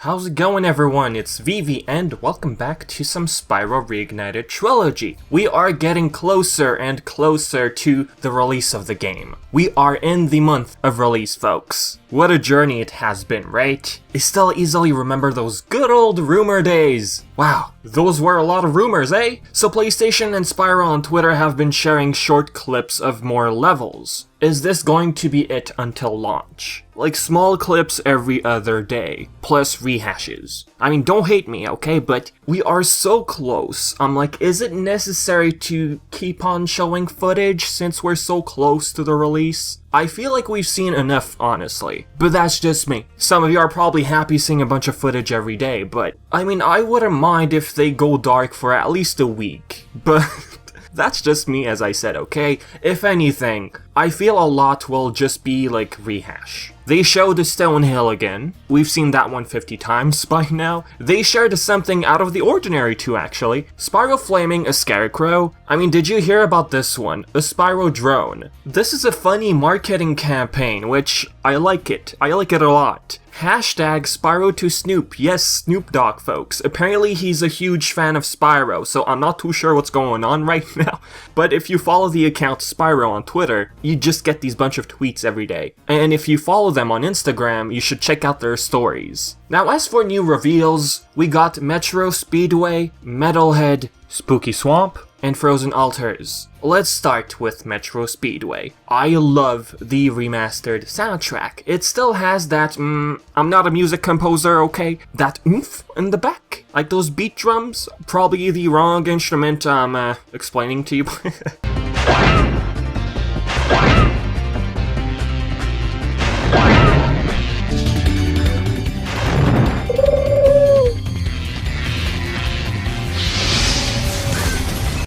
How's it going, everyone? It's Vivi and welcome back to some Spyro Reignited Trilogy. We are getting closer and closer to the release of the game. We are in the month of release, folks. What a journey it has been, right? I still easily remember those good old rumor days. Wow, those were a lot of rumors, eh? So PlayStation and Spyro on Twitter have been sharing short clips of more levels. Is this going to be it until launch? Like small clips every other day, plus rehashes. I mean, don't hate me, okay? But we are so close. I'm like, is it necessary to keep on showing footage since we're so close to the release? I feel like we've seen enough, honestly. But that's just me. Some of you are probably happy seeing a bunch of footage every day, but I mean, I wouldn't mind if they go dark for at least a week. But that's just me, as I said, okay? If anything, I feel a lot will just be like rehash. They showed the Stone Hill again. We've seen that one 50 times by now. They shared something out of the ordinary too, actually. Spyro flaming a scarecrow. I mean, did you hear about this one? A Spyro drone. This is a funny marketing campaign, which I like it. I like it a lot. Hashtag Spyro to Snoop. Yes, Snoop Dogg, folks. Apparently he's a huge fan of Spyro, so I'm not too sure what's going on right now. But if you follow the account Spyro on Twitter, you just get these bunch of tweets every day. And if you follow them on Instagram, you should check out their stories. Now, as for new reveals, we got Metro Speedway, Metalhead, Spooky Swamp, and Frozen Altars. Let's start with Metro Speedway. I love the remastered soundtrack. It still has that, I'm not a music composer, okay? That oomph in the back. Like those beat drums. Probably the wrong instrument I'm explaining to you.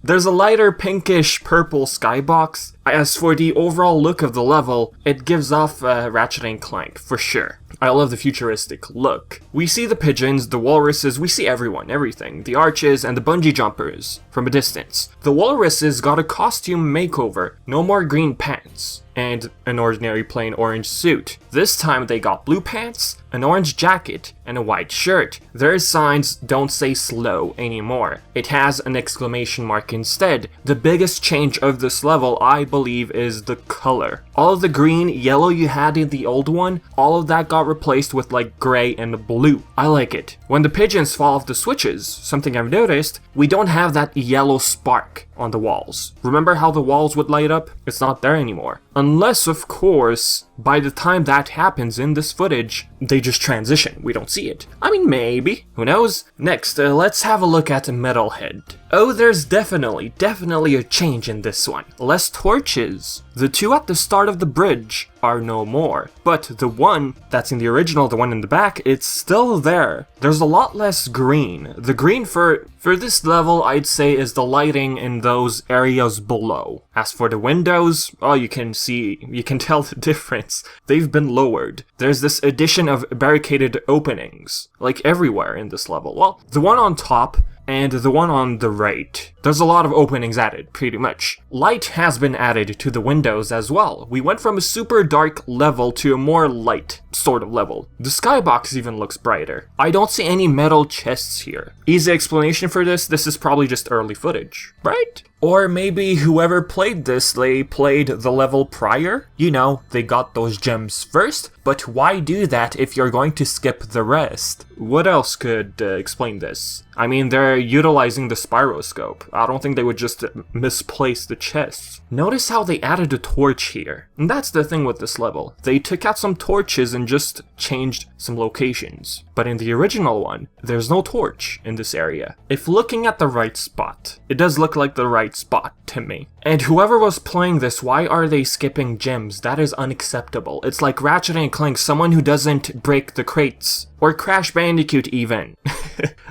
There's a lighter pinkish purple skybox. As for the overall look of the level, it gives off Ratchet & Clank, for sure. I love the futuristic look. We see the pigeons, the walruses, we see everyone, everything. The arches and the bungee jumpers from a distance. The walruses got a costume makeover. No more green pants and an ordinary plain orange suit. This time they got blue pants, an orange jacket, and a white shirt. Their signs don't say slow anymore. It has an exclamation mark instead. The biggest change of this level, I believe, is the color. All of the green, yellow you had in the old one, all of that got replaced with like gray and blue. I like it. When the pigeons fall off the switches, something I've noticed, we don't have that yellow spark on the walls. Remember how the walls would light up? It's not there anymore. Unless, of course, by the time that happens in this footage, they just transition. We don't see it. I mean, maybe. Who knows? Next, let's have a look at Metalhead. Oh, there's definitely a change in this one. Less torches. The two at the start of the bridge are no more. But the one that's in the original, the one in the back, it's still there. There's a lot less green. The green for this level, I'd say, is the lighting in those areas below. As for the windows, oh, you can tell the difference. They've been lowered. There's this addition of barricaded openings, like everywhere in this level. Well, the one on top and the one on the right. There's a lot of openings added, pretty much. Light has been added to the windows as well. We went from a super dark level to a more light sort of level. The skybox even looks brighter. I don't see any metal chests here. Easy explanation for this is probably just early footage, right? Or maybe whoever played this, they played the level prior. You know, they got those gems first, but why do that if you're going to skip the rest? What else could explain this? I mean, they're utilizing the Spyroscope. I don't think they would just misplace the chests. Notice how they added a torch here. And that's the thing with this level. They took out some torches and just changed some locations. But in the original one, there's no torch in this area. If looking at the right spot, it does look like the right spot to me. And whoever was playing this, why are they skipping gems? That is unacceptable. It's like Ratchet & Clank, someone who doesn't break the crates. Or Crash Bandicoot even.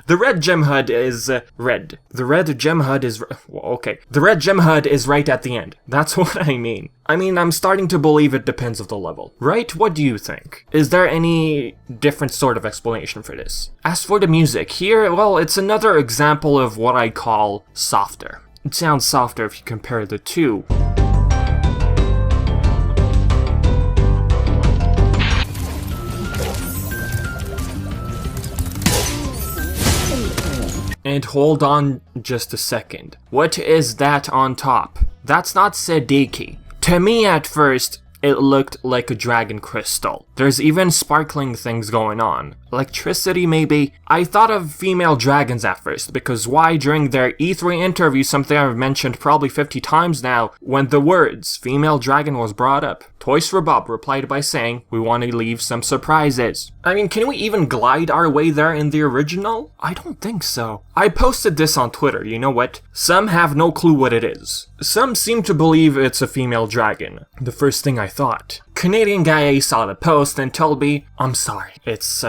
The red gem HUD is red. The red gem HUD is... well, okay. The red gem HUD is right at the end. That's what I mean. I'm starting to believe it depends of the level. Right? What do you think? Is there any different sort of explanation for this? As for the music, here, well, it's another example of what I call softer. It sounds softer if you compare the two. And hold on just a second. What is that on top? That's not Sediki. To me at first, it looked like a dragon crystal. There's even sparkling things going on. Electricity maybe? I thought of female dragons at first, because why during their E3 interview, something I've mentioned probably 50 times now, when the words female dragon was brought up, Toys for Bob replied by saying, we want to leave some surprises. I mean, can we even glide our way there in the original? I don't think so. I posted this on Twitter, you know what? Some have no clue what it is. Some seem to believe it's a female dragon. The first thing I thought. Canadian guy saw the post and told me, I'm sorry, it's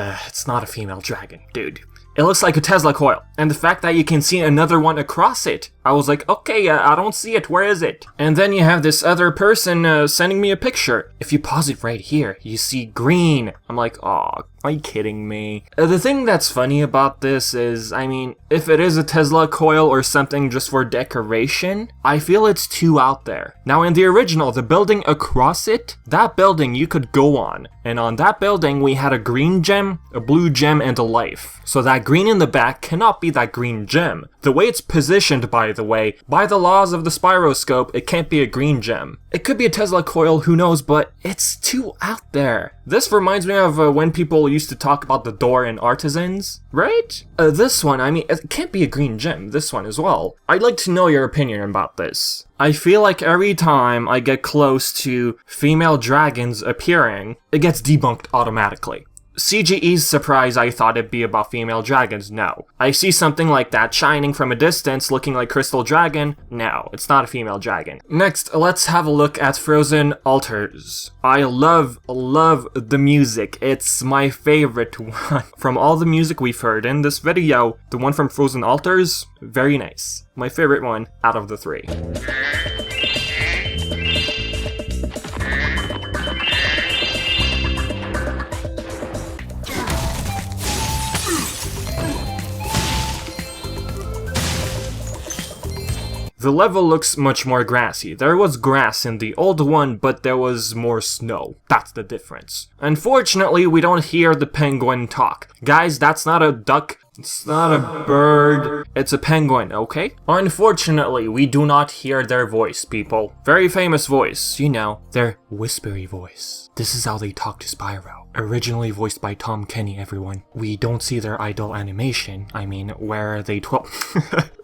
not a female dragon, dude. It looks like a Tesla coil, and the fact that you can see another one across it, I was like, okay, I don't see it, where is it? And then you have this other person sending me a picture. If you pause it right here, you see green. I'm like, aw, are you kidding me? The thing that's funny about this is, I mean, if it is a Tesla coil or something just for decoration, I feel it's too out there. Now in the original, the building across it, that building you could go on. And on that building, we had a green gem, a blue gem, and a life. So that green in the back cannot be that green gem. The way it's positioned, by the way, by the laws of the Spyroscope, it can't be a green gem. It could be a Tesla coil, who knows, but it's too out there. This reminds me of when people used to talk about the door in Artisans, right? This one, I mean, it can't be a green gem, this one as well. I'd like to know your opinion about this. I feel like every time I get close to female dragons appearing, it gets debunked automatically. CGE's surprise, I thought it'd be about female dragons. No. I see something like that shining from a distance looking like Crystal Dragon. No, it's not a female dragon. Next, let's have a look at Frozen Altars. I love the music. It's my favorite one. From all the music we've heard in this video, the one from Frozen Altars, very nice. My favorite one out of the three. The level looks much more grassy. There was grass in the old one, but there was more snow. That's the difference. Unfortunately, we don't hear the penguin talk. Guys, that's not a duck. It's not a bird. It's a penguin, okay? Unfortunately, we do not hear their voice, people. Very famous voice, you know, their whispery voice. This is how they talk to Spyro. Originally voiced by Tom Kenny, everyone. We don't see their idle animation. I mean, where they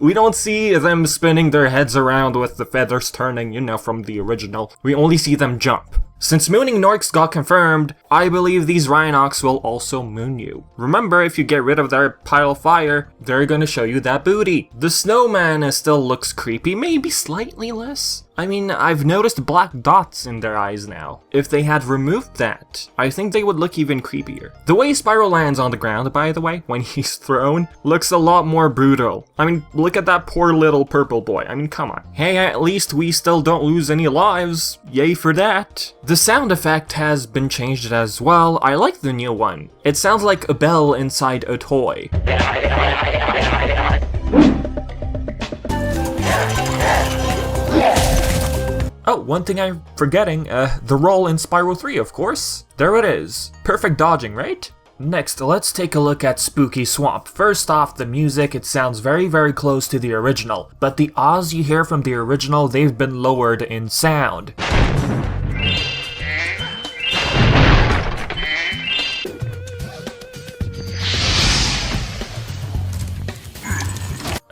we don't see them spinning their heads around with the feathers turning, you know, from the original. We only see them jump. Since mooning Norks got confirmed, I believe these Rhinox will also moon you. Remember, if you get rid of their pile of fire, they're gonna show you that booty. The snowman still looks creepy, maybe slightly less. I mean, I've noticed black dots in their eyes now. If they had removed that, I think they would look even creepier. The way Spyro lands on the ground, by the way, when he's thrown, looks a lot more brutal. I mean, look at that poor little purple boy. I mean, come on. Hey, at least we still don't lose any lives. Yay for that. The sound effect has been changed as well. I like the new one. It sounds like a bell inside a toy. Oh, one thing I'm forgetting, the roll in Spyro 3, of course. There it is. Perfect dodging, right? Next, let's take a look at Spooky Swamp. First off, the music, it sounds very, very close to the original, but the ahs you hear from the original, they've been lowered in sound.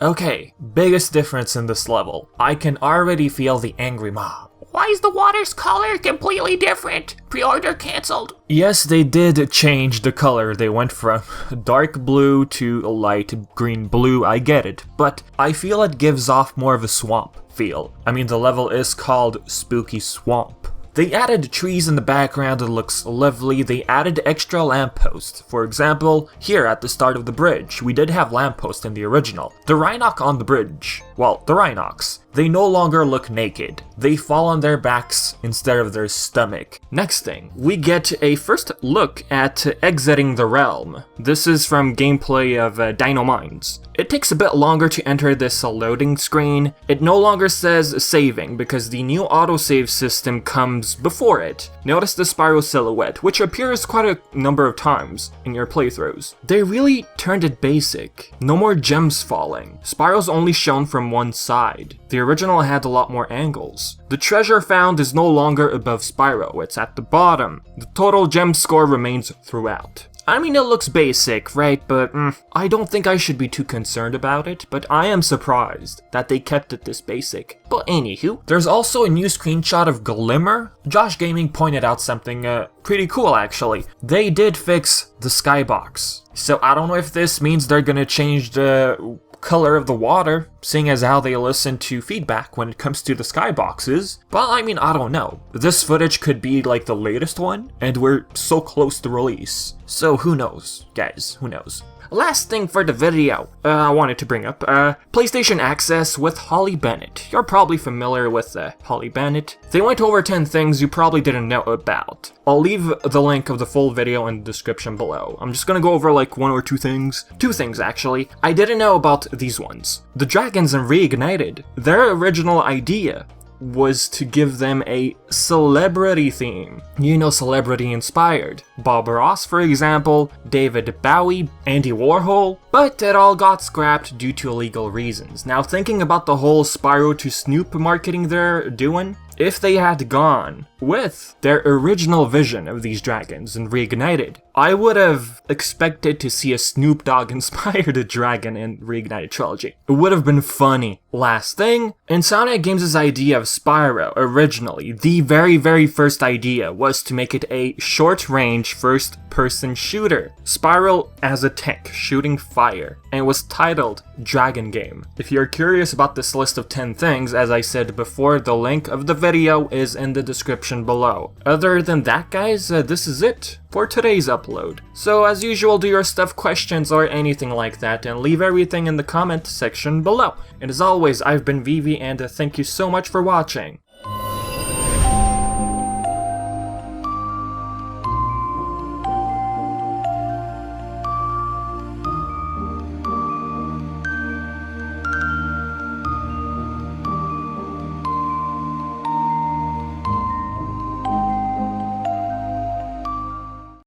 Okay, biggest difference in this level. I can already feel the angry mob. Why is the water's color completely different? Pre-order cancelled. Yes, they did change the color. They went from dark blue to light green blue, I get it. But I feel it gives off more of a swamp feel. I mean, the level is called Spooky Swamp. They added trees in the background, it looks lovely. They added extra lampposts. For example, here at the start of the bridge, we did have lampposts in the original. The Rhinox on the bridge, well, the Rhinox, they no longer look naked. They fall on their backs instead of their stomach. Next thing, we get a first look at exiting the realm. This is from gameplay of Dino Mines. It takes a bit longer to enter this loading screen. It no longer says saving because the new autosave system comes before it. Notice the Spyro silhouette, which appears quite a number of times in your playthroughs. They really turned it basic. No more gems falling. Spyro's only shown from one side. The original had a lot more angles. The treasure found is no longer above Spyro, it's at the bottom. The total gem score remains throughout. I mean, it looks basic, right? But I don't think I should be too concerned about it, but I am surprised that they kept it this basic. But anywho, there's also a new screenshot of Glimmer. Josh Gaming pointed out something pretty cool actually. They did fix the Skybox. So I don't know if this means they're gonna change the color of the water, seeing as how they listen to feedback when it comes to the skyboxes. But I mean, I don't know. This footage could be like the latest one, and we're so close to release. So who knows, guys, who knows. Last thing for the video, I wanted to bring up, PlayStation Access with Holly Bennett. You're probably familiar with Holly Bennett. They went over 10 things you probably didn't know about. I'll leave the link of the full video in the description below. I'm just gonna go over like one or two things. Two things actually. I didn't know about these ones. The dragons in Reignited. Their original idea was to give them a celebrity theme. You know, celebrity inspired. Bob Ross, for example, David Bowie, Andy Warhol, but it all got scrapped due to legal reasons. Now thinking about the whole Spyro to Snoop marketing they're doing, if they had gone with their original vision of these dragons in Reignited, I would have expected to see a Snoop Dogg inspired dragon in Reignited Trilogy. It would have been funny. Last thing, Insomniac Games' idea of Spyro, originally, the very first idea was to make it a short-range first-person shooter. Spyro as a tank, shooting fire, and it was titled Dragon Game. If you're curious about this list of 10 things, as I said before, the link of the video is in the description below. Other than that, guys, this is it for today's upload. So as usual, do your stuff, questions, or anything like that, and leave everything in the comment section below. And as always, I've been Vivi, and thank you so much for watching.